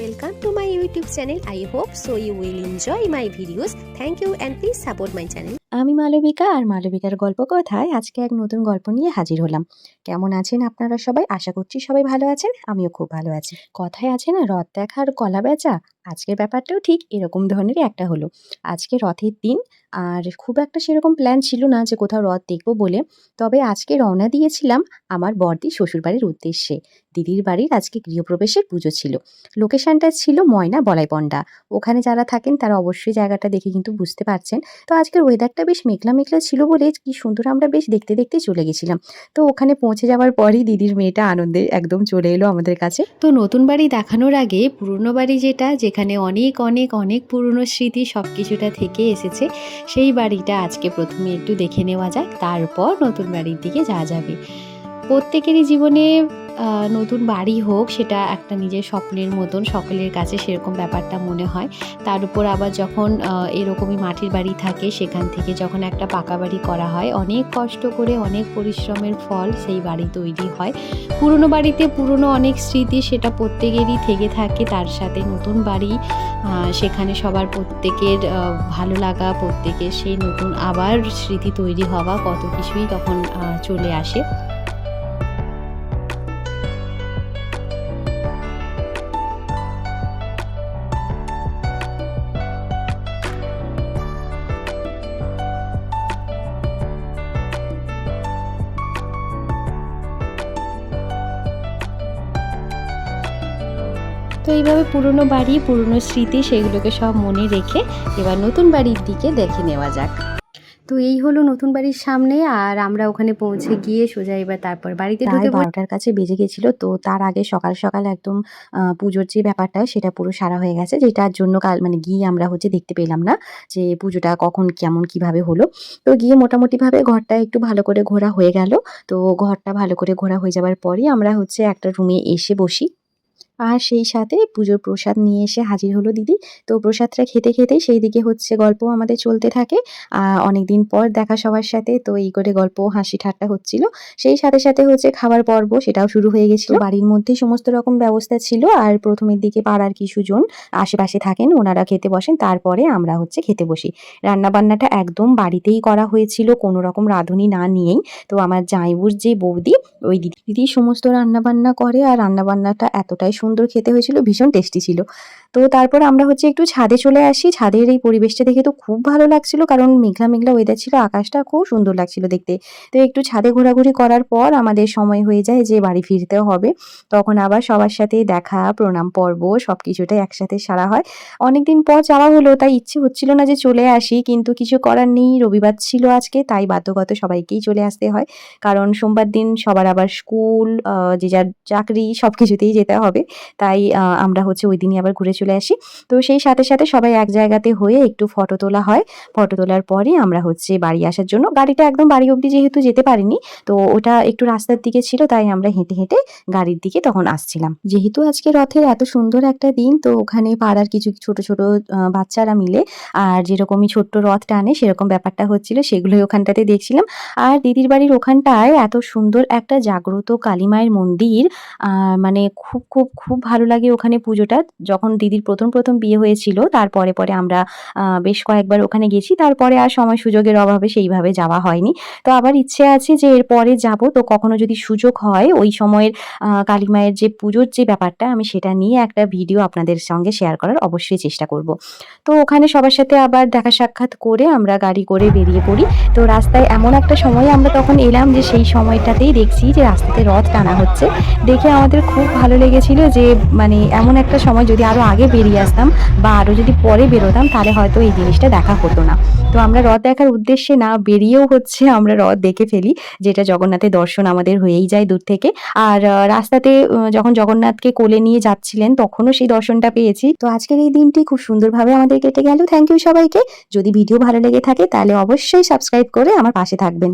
Welcome to my YouTube channel. I hope so you will enjoy my videos. Thank you and please support my channel. আমি মালবিকা আর মালবিকার গল্প কথায় আজকে এক নতুন গল্প নিয়ে হাজির হলাম। কেমন আছেন আপনারা সবাই? আশা করছি সবাই ভালো আছেন, আমিও খুব ভালো আছি। কথায় আছে না, রথ দেখার কলা বেচা। আজকের ব্যাপারটাও ঠিক এরকম ধরনেরই একটা হলো। আজকে রথের দিন, আর খুব একটা সেরকম প্ল্যান ছিল না যে কোথাও রথ দেখবো বলে। তবে আজকে রওনা দিয়েছিলাম আমার বড়দির শ্বশুরবাড়ির উদ্দেশ্যে। দিদির বাড়ির আজকে গৃহপ্রবেশের পুজো ছিল। লোকেশনটা ছিল ময়না বলাইপন্ডা। ওখানে যারা থাকেন তারা অবশ্যই জায়গাটা দেখে কিন্তু বুঝতে পারছেন। তো আজকের ওয়েদারটা বেশ মেঘলা মেঘলা ছিল বলে কি সুন্দর আমরা বেশ দেখতে দেখতে চলে গেছিলাম। তো ওখানে পৌঁছে যাওয়ার পরই দিদির মেয়েটা আনন্দে একদম চলে এলো আমাদের কাছে। তো নতুন বাড়ি দেখানোর আগে পুরনো বাড়ি যেখানে অনেক অনেক অনেক পুরনো স্মৃতি সব কিছুটা থেকে এসেছে, সেই বাড়িটা আজকে প্রথমে একটু দেখে নেওয়া যাক, তারপর নতুন বাড়ির দিকে যাওয়া যাবে। প্রত্যেকেরই জীবনে নতুন বাড়ি হোক, সেটা একটা নিজের স্বপ্নের মতন সকলের কাছে সেরকম ব্যাপারটা মনে হয়। তার উপর আবার যখন এরকমই মাটির বাড়ি থাকে, সেখান থেকে যখন একটা পাকা বাড়ি করা হয়, অনেক কষ্ট করে অনেক পরিশ্রমের ফল সেই বাড়ি তৈরি হয়। পুরনো বাড়িতে পুরনো অনেক স্মৃতি সেটা প্রত্যেকেরই থেকে থাকে, তার সাথে নতুন বাড়ি সেখানে সবার প্রত্যেকের ভালো লাগা, প্রত্যেকের সেই নতুন আবার স্মৃতি তৈরি হওয়া, কত কিছুই তখন চলে আসে। তো এইভাবে পুরনো বাড়ি, পুরনো স্মৃতি সেগুলোকে সব মনে রেখে এবার নতুন বাড়ির দিকে দেখে নেওয়া যাক। তো এই হলো নতুন বাড়ির সামনে, আর আমরা ওখানে পৌঁছে গিয়ে সোজা এবার তারপর বাড়িতে ঢুকে 12টার কাছে বেজে গেছিল। তো তার আগে সকাল সকাল একদম পুজোর যে ব্যাপারটা সেটা পুরো সারা হয়ে গেছে, যেটার জন্য কাল গিয়ে আমরা দেখতে পেলাম না যে পুজোটা কখন কেমন কিভাবে হলো। তো গিয়ে মোটামুটিভাবে ঘরটা একটু ভালো করে ঘোরা হয়ে গেল। তো ঘরটা ভালো করে ঘোরা হয়ে যাওয়ার পরই আমরা একটা রুমে এসে বসি। আর সেই সাথে পুজোর প্রসাদ নিয়ে এসে হাজির হলো দিদি। তো প্রসাদটা খেতে খেতেই সেই দিকে গল্প আমাদের চলতে থাকে। অনেকদিন পর দেখা সবার সাথে, তো এই করে গল্প হাসি ঠাট্টা হচ্ছিল। সেই সাথে সাথে খাবার পর্ব সেটাও শুরু হয়ে গেছিল। বাড়ির মধ্যেই সমস্ত রকম ব্যবস্থা ছিল, আর প্রথমের দিকে পাড়ার কিছুজন আশেপাশে থাকেন, ওনারা খেতে বসেন, তারপরে আমরা খেতে বসি। রান্নাবান্নাটা একদম বাড়িতেই করা হয়েছিল, কোনো রকম রাঁধুনি না নিয়েই। তো আমার জামাইবুর যে বৌদি, ওই দিদি সমস্ত রান্নাবান্না করে, আর রান্নাবান্নাটা এতটাই সুন্দর খেতে হয়েছিল, ভীষণ টেস্টি ছিল। তো তারপর আমরা একটু ছাদে চলে আসি। ছাদের এই পরিবেশটা দেখে তো খুব ভালো লাগছিল, কারণ মেঘলা মেঘলা ওয়েদার ছিল, আকাশটা খুব সুন্দর লাগছিল দেখতে। তো একটু ছাদে ঘোরাঘুরি করার পর আমাদের সময় হয়ে যায় যে বাড়ি ফিরতেও হবে। তখন আবার সবার সাথে দেখা, প্রণাম পর্ব সবকিছুটাই একসাথে সারা হয়। অনেকদিন পর যাওয়া হলো, তাই ইচ্ছে হচ্ছিল না যে চলে আসি, কিন্তু কিছু করার নেই, রবিবার ছিল আজকে, তাই বাধ্যগত সবাইকেই চলে আসতে হয়। কারণ সোমবার দিন সবার আবার স্কুল, যে যার চাকরি সবকিছুতেই যেতে হবে। তাই আমরা ওই দিনই আবার ঘুরে চলে আসি। তো সেই সাথে সাথে সবাই এক জায়গাতে হয়ে একটু ফটো তোলা হয়। ফটো তোলার পরই আমরা বাড়ি আসার জন্য, গাড়িটা একদম বাড়ি অবধি যেহেতু যেতে পারিনি, তো ওটা একটু রাস্তার দিকে ছিল, তাই আমরা হেঁটে হেঁটে গাড়ির দিকে তখন আসছিলাম। যেহেতু আজকে রথের এত সুন্দর একটা দিন, তো ওখানে পাড়ার কিছু ছোট ছোট বাচ্চারা মিলে আর যেরকমই ছোট্ট রথ টানে সেরকম ব্যাপারটা হচ্ছিল, সেগুলোই ওখানটাতে দেখছিলাম। আর দিদির বাড়ির ওখানটায় এত সুন্দর একটা জাগ্রত কালী মায়ের মন্দির, খুব খুব খুব ভালো লাগে ওখানে পুজোটা। যখন দিদির প্রথম বিয়ে হয়েছিল, তারপরে পরে আমরা বেশ কয়েকবার ওখানে গেছি, তারপরে আর সময় সুযোগের অভাবে সেইভাবে যাওয়া হয়নি। তো আবার ইচ্ছে আছে যে এরপরে যাব, তো কখনো যদি সুযোগ হয় ওই সময়ের কালী মায়ের যে পুজোর যে ব্যাপারটা, আমি সেটা নিয়ে একটা ভিডিও আপনাদের সঙ্গে শেয়ার করার অবশ্যই চেষ্টা করব। তো ওখানে সবার সাথে আবার দেখা সাক্ষাৎ করে আমরা গাড়ি করে বেরিয়ে পড়ি। তো রাস্তায় এমন একটা সময় আমরা তখন এলাম যে সেই সময়টাতেই দেখছি যে রাস্তাতে রথ টানা হচ্ছে। দেখে আমাদের খুব ভালো লেগেছিল যে এমন একটা সময় যদি আরও আগে বেরিয়ে আসতাম বা আরও যদি পরে বেরোতাম, তাহলে হয়তো এই জিনিসটা দেখা হতো না। তো আমরা রথ দেখার উদ্দেশ্যে না বেরিয়েও আমরা রথ দেখে ফেলি, যেটা জগন্নাথের দর্শন আমাদের হয়েই যায় দূর থেকে। আর রাস্তাতে যখন জগন্নাথকে কোলে নিয়ে যাচ্ছিলেন, তখনও সেই দর্শনটা পেয়েছি। তো আজকের এই দিনটি খুব সুন্দরভাবে আমাদের কেটে গেল। থ্যাংক ইউ সবাইকে। যদি ভিডিও ভালো লেগে থাকে তাহলে অবশ্যই সাবস্ক্রাইব করে আমার পাশে থাকবেন।